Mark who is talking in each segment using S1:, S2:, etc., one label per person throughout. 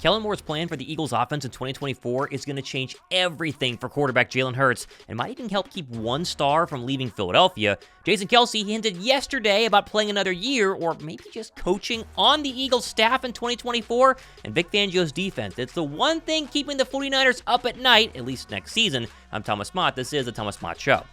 S1: Kellen Moore's plan for the Eagles' offense in 2024 is going to change everything for quarterback Jalen Hurts and might even help keep one star from leaving Philadelphia. Jason Kelce hinted yesterday about playing another year or maybe just coaching on the Eagles' staff in 2024. And Vic Fangio's defense, it's the one thing keeping the 49ers up at night, at least next season. I'm Thomas Mott. This is the Thomas Mott Show.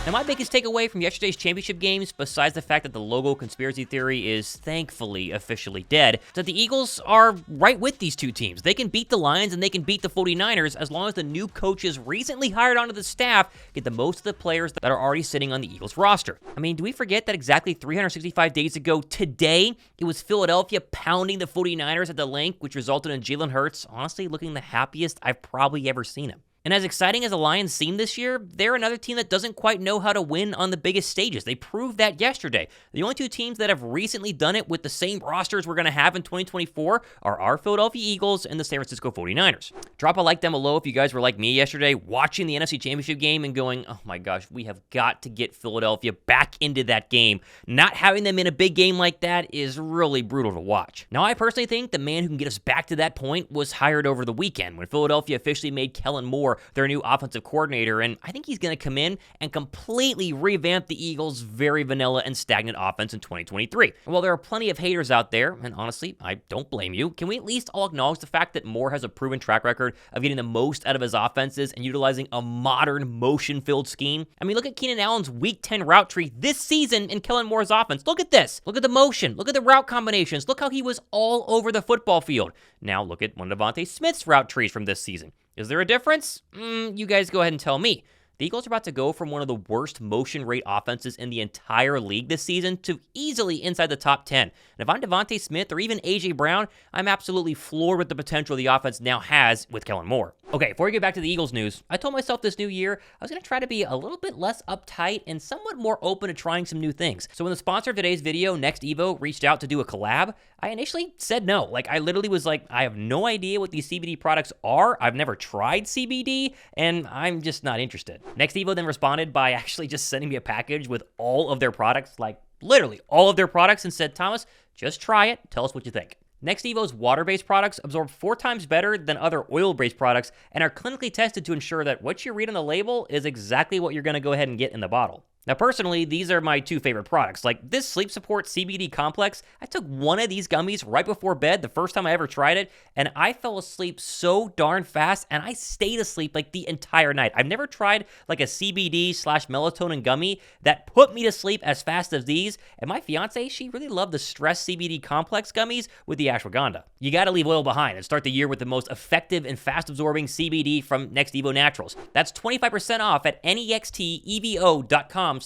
S1: Now, my biggest takeaway from yesterday's championship games, besides the fact that the logo conspiracy theory is thankfully officially dead, is that the Eagles are right with these two teams. They can beat the Lions and they can beat the 49ers as long as the new coaches recently hired onto the staff get the most of the players that are already sitting on the Eagles roster. I mean, do we forget that exactly 365 days ago today, it was Philadelphia pounding the 49ers at the link, which resulted in Jalen Hurts honestly looking the happiest I've probably ever seen him. And as exciting as the Lions seem this year, they're another team that doesn't quite know how to win on the biggest stages. They proved that yesterday. The only two teams that have recently done it with the same rosters we're going to have in 2024 are our Philadelphia Eagles and the San Francisco 49ers. Drop a like down below if you guys were like me yesterday, watching the NFC Championship game and going, oh my gosh, we have got to get Philadelphia back into that game. Not having them in a big game like that is really brutal to watch. Now, I personally think the man who can get us back to that point was hired over the weekend when Philadelphia officially made Kellen Moore their new offensive coordinator, and I think he's going to come in and completely revamp the Eagles' very vanilla and stagnant offense in 2023. And while there are plenty of haters out there, and honestly, I don't blame you, can we at least all acknowledge the fact that Moore has a proven track record of getting the most out of his offenses and utilizing a modern, motion-filled scheme? I mean, look at Keenan Allen's Week 10 route tree this season in Kellen Moore's offense. Look at this. Look at the motion. Look at the route combinations. Look how he was all over the football field. Now look at one of DeVonta Smith's route trees from this season. Is there a difference? You guys go ahead and tell me. The Eagles are about to go from one of the worst motion rate offenses in the entire league this season to easily inside the top 10. And if I'm DeVonta Smith or even A.J. Brown, I'm absolutely floored with the potential the offense now has with Kellen Moore. Okay, before we get back to the Eagles news, I told myself this new year I was going to try to be a little bit less uptight and somewhat more open to trying some new things. So when the sponsor of today's video, NextEvo, reached out to do a collab, I initially said no. I literally was like, I have no idea what these CBD products are. I've never tried CBD, and I'm just not interested. NextEvo then responded by actually just sending me a package with all of their products, literally all of their products, and said, Thomas, just try it. Tell us what you think. NextEvo's water-based products absorb 4 times better than other oil-based products and are clinically tested to ensure that what you read on the label is exactly what you're going to go ahead and get in the bottle. Now, personally, these are my 2 favorite products. Like this Sleep Support CBD Complex, I took one of these gummies right before bed the first time I ever tried it, and I fell asleep so darn fast, and I stayed asleep the entire night. I've never tried a CBD/melatonin gummy that put me to sleep as fast as these, and my fiance, she really loved the Stress CBD Complex gummies with the ashwagandha. You gotta leave oil behind and start the year with the most effective and fast-absorbing CBD from NextEvo Naturals. That's 25% off at nextevo.com/Thomas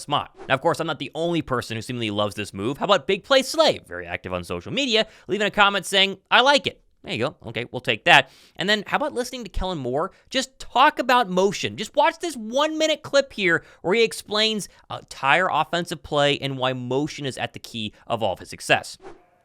S1: Mott. Now, of course, I'm not the only person who seemingly loves this move. How about Big Play Slave, very active on social media, leaving a comment saying, I like it. There you go. Okay, we'll take that. And then how about listening to Kellen Moore just talk about motion? Just watch this 1-minute clip here where he explains entire offensive play and why motion is at the key of all of his success.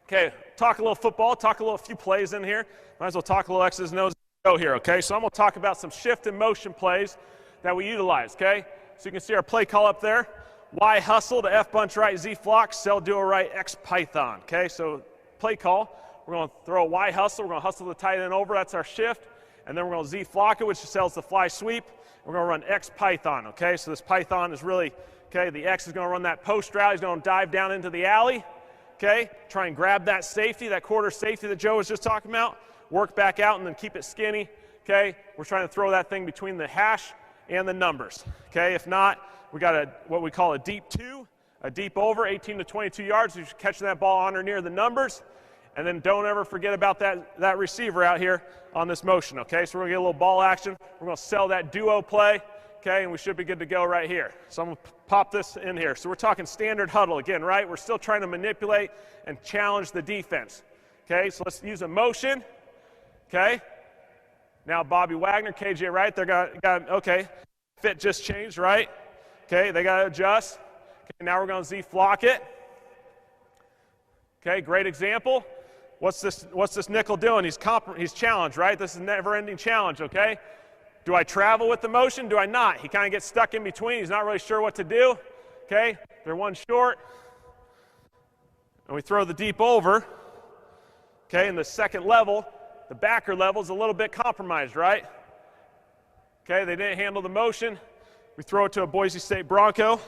S2: Okay, talk a little football, talk a few plays in here. Might as well talk a little X's and O's go here, okay? So I'm going to talk about some shift and motion plays that we utilize, okay? So you can see our play call up there. Y hustle to F bunch right, Z flock, cell duo right, X python. Okay, so play call. We're going to throw a Y hustle. We're going to hustle the tight end over. That's our shift. And then we're going to Z flock it, which sells the fly sweep. We're going to run X python. Okay, so this python is really, okay, the X is going to run that post route. He's going to dive down into the alley. Okay, try and grab that safety, that quarter safety that Joe was just talking about. Work back out and then keep it skinny. Okay, we're trying to throw that thing between the hash and the numbers. Okay, if not, we got what we call a deep 2, a deep over, 18 to 22 yards. You're catching that ball on or near the numbers. And then don't ever forget about that receiver out here on this motion, okay? So we're going to get a little ball action. We're going to sell that duo play, okay? And we should be good to go right here. So I'm going to pop this in here. So we're talking standard huddle again, right? We're still trying to manipulate and challenge the defense, okay? So let's use a motion, okay? Now Bobby Wagner, KJ Wright, they're got okay. Fit just changed, right? Okay, they got to adjust. Okay, now we're going to Z flock it. Okay, great example. What's this nickel doing? He's challenged, right? This is a never-ending challenge, okay? Do I travel with the motion? Do I not? He kind of gets stuck in between. He's not really sure what to do. Okay, they're one short. and we throw the deep over, okay, and the second level, the backer level is a little bit compromised, right? Okay, they didn't handle the motion. We throw it to a Boise State Bronco,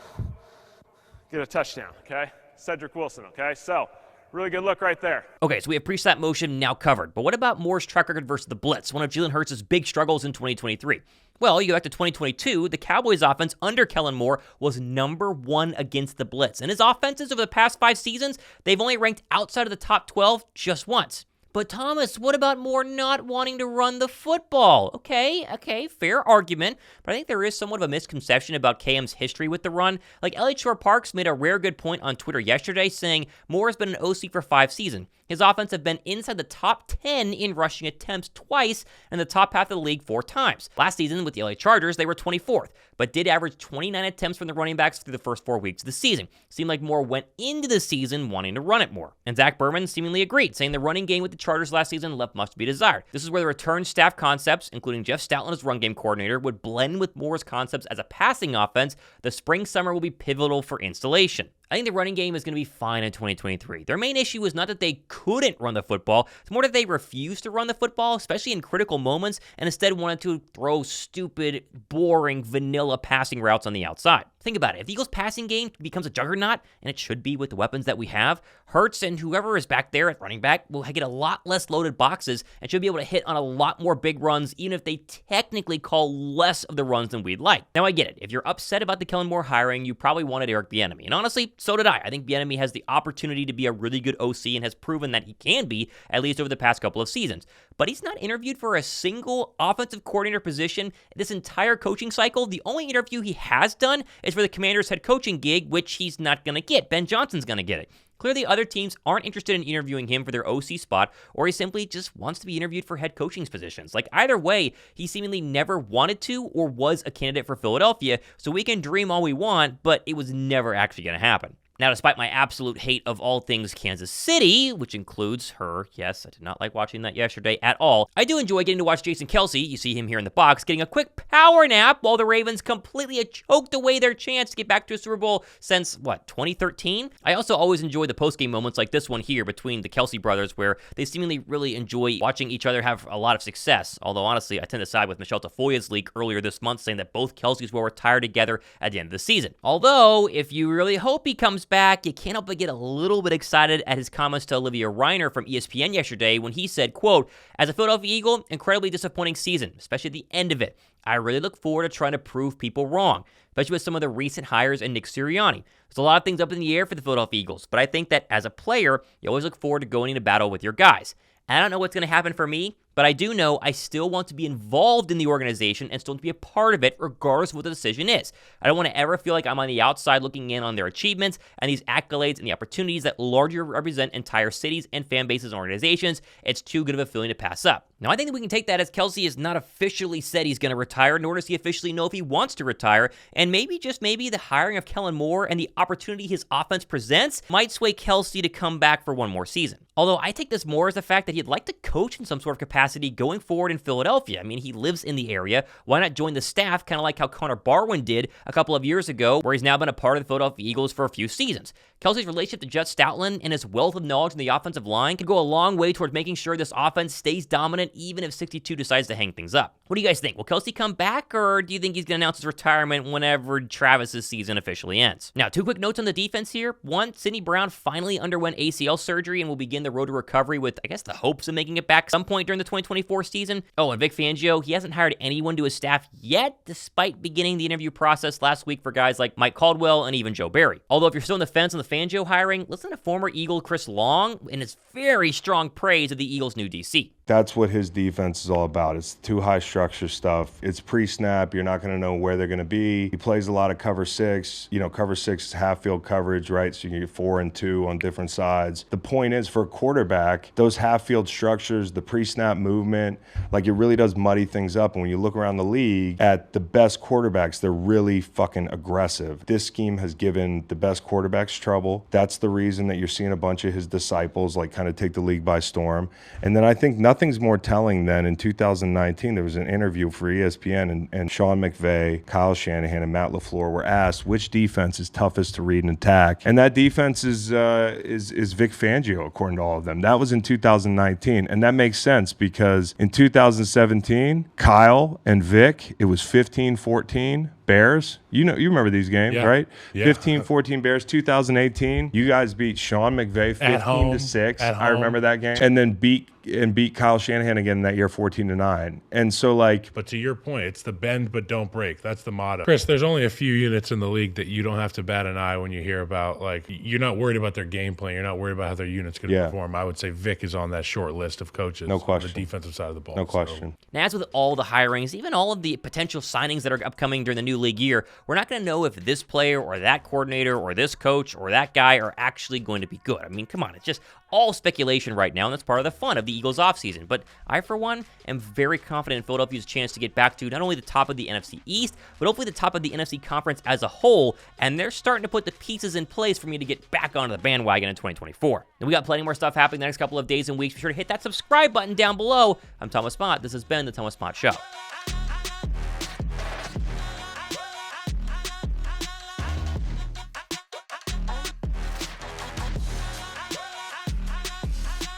S2: get a touchdown, okay? Cedric Wilson, okay? So, really good look right there.
S1: Okay, so we have pre-snap motion now covered, but what about Moore's track record versus the blitz, one of Jalen Hurts' big struggles in 2023? Well, you go back to 2022, the Cowboys' offense under Kellen Moore was #1 against the blitz, and his offenses over the past 5 seasons, they've only ranked outside of the top 12 just once. But Thomas, what about Moore not wanting to run the football? Okay, fair argument, but I think there is somewhat of a misconception about KM's history with the run. Like, Elliot Shore-Parks made a rare good point on Twitter yesterday saying Moore has been an OC for 5 seasons. His offense have been inside the top 10 in rushing attempts twice and the top half of the league 4 times. Last season with the LA Chargers, they were 24th, but did average 29 attempts from the running backs through the first 4 weeks of the season. Seemed like Moore went into the season wanting to run it more. And Zach Berman seemingly agreed, saying the running game with the Chargers last season left much to be desired. This is where the return staff concepts, including Jeff Stoutland as run game coordinator, would blend with Moore's concepts as a passing offense. The spring-summer will be pivotal for installation. I think the running game is going to be fine in 2023. Their main issue is not that they couldn't run the football, it's more that they refused to run the football, especially in critical moments, and instead wanted to throw stupid, boring, vanilla passing routes on the outside. Think about it. If the Eagles' passing game becomes a juggernaut, and it should be with the weapons that we have, Hurts and whoever is back there at running back will get a lot less loaded boxes and should be able to hit on a lot more big runs, even if they technically call less of the runs than we'd like. Now, I get it. If you're upset about the Kellen Moore hiring, you probably wanted Eric Bieniemy. And honestly, so did I. I think Bieniemy has the opportunity to be a really good OC and has proven that he can be, at least over the past couple of seasons. But he's not interviewed for a single offensive coordinator position this entire coaching cycle. The only interview he has done is for the Commanders' head coaching gig, which he's not going to get. Ben Johnson's going to get it. Clearly, other teams aren't interested in interviewing him for their OC spot, or he simply just wants to be interviewed for head coaching positions. Like, either way, he seemingly never wanted to or was a candidate for Philadelphia, so we can dream all we want, but it was never actually going to happen. Now, despite my absolute hate of all things Kansas City, which includes her, yes, I did not like watching that yesterday at all, I do enjoy getting to watch Jason Kelce, you see him here in the box, getting a quick power nap while the Ravens completely choked away their chance to get back to a Super Bowl since, 2013? I also always enjoy the post-game moments like this one here between the Kelce brothers, where they seemingly really enjoy watching each other have a lot of success, although honestly, I tend to side with Michelle Tafoya's leak earlier this month saying that both Kelces will retire together at the end of the season. Although, if you really hope he comes back, you can't help but get a little bit excited at his comments to Olivia Reiner from ESPN yesterday when he said, quote, "As a Philadelphia Eagle, incredibly disappointing season, especially at the end of it. I really look forward to trying to prove people wrong, especially with some of the recent hires and Nick Sirianni. There's a lot of things up in the air for the Philadelphia Eagles, but I think that as a player, you always look forward to going into battle with your guys. I don't know what's going to happen for me, but I do know I still want to be involved in the organization and still want to be a part of it regardless of what the decision is. I don't want to ever feel like I'm on the outside looking in on their achievements and these accolades and the opportunities that largely represent entire cities and fan bases and organizations. It's too good of a feeling to pass up." Now, I think that we can take that as Kelce has not officially said he's going to retire, nor does he officially know if he wants to retire, and maybe, just maybe, the hiring of Kellen Moore and the opportunity his offense presents might sway Kelce to come back for one more season. Although I take this more as the fact that he'd like to coach in some sort of capacity going forward in Philadelphia. I mean, he lives in the area. Why not join the staff, kind of like how Connor Barwin did a couple of years ago, where he's now been a part of the Philadelphia Eagles for a few seasons. Kelce's relationship to Jeff Stoutland and his wealth of knowledge in the offensive line could go a long way towards making sure this offense stays dominant, even if 62 decides to hang things up. What do you guys think? Will Kelce come back, or do you think he's going to announce his retirement whenever Travis's season officially ends? Now, 2 quick notes on the defense here. 1, Sidney Brown finally underwent ACL surgery and will begin the road to recovery with, I guess, the hopes of making it back some point during the 2024 season. Oh, and Vic Fangio, he hasn't hired anyone to his staff yet, despite beginning the interview process last week for guys like Mike Caldwell and even Joe Barry. Although, if you're still on the fence on the Fangio hiring, listen to former Eagle Chris Long in his very strong praise of the Eagles' new DC.
S3: That's what his defense is all about. It's too high structure stuff. It's pre-snap. You're not going to know where they're going to be. He plays a lot of cover 6. Cover 6 is half-field coverage, right? So you can get 4 and 2 on different sides. The point is, for a quarterback, those half-field structures, the pre-snap movement, like, it really does muddy things up. And when you look around the league at the best quarterbacks, they're really fucking aggressive. This scheme has given the best quarterbacks trouble. That's the reason that you're seeing a bunch of his disciples, like, kind of take the league by storm. And then I think nothing nothing's more telling than in 2019, there was an interview for ESPN, and Sean McVay, Kyle Shanahan, and Matt LaFleur were asked which defense is toughest to read and attack. And that defense is Vic Fangio, according to all of them. That was in 2019. And that makes sense because in 2017, Kyle and Vic, it was 15-14. Bears, you remember these games, right? Yeah. 15-14 Bears. 2018, you guys beat Sean McVay 15-6. I remember that game, and then beat Kyle Shanahan again in that year 14-9. And so, like,
S4: but to your point, it's the bend but don't break. That's the motto. Chris, there's only a few units in the league that you don't have to bat an eye when you hear about. Like, you're not worried about their game plan. You're not worried about how their unit's going to perform. I would say Vic is on that short list of coaches.
S3: No question.
S4: On the defensive side of the ball.
S3: No question.
S1: Now, as with all the hirings, even all of the potential signings that are upcoming during the new league year, we're not going to know if this player or that coordinator or this coach or that guy are actually going to be good. I mean, come on, it's just all speculation right now, and that's part of the fun of the Eagles offseason. But I, for one, am very confident in Philadelphia's chance to get back to not only the top of the NFC East, but hopefully the top of the NFC Conference as a whole, and they're starting to put the pieces in place for me to get back onto the bandwagon in 2024. And we got plenty more stuff happening the next couple of days and weeks. Be sure to hit that subscribe button down below. I'm Thomas Mott. This has been The Thomas Mott Show.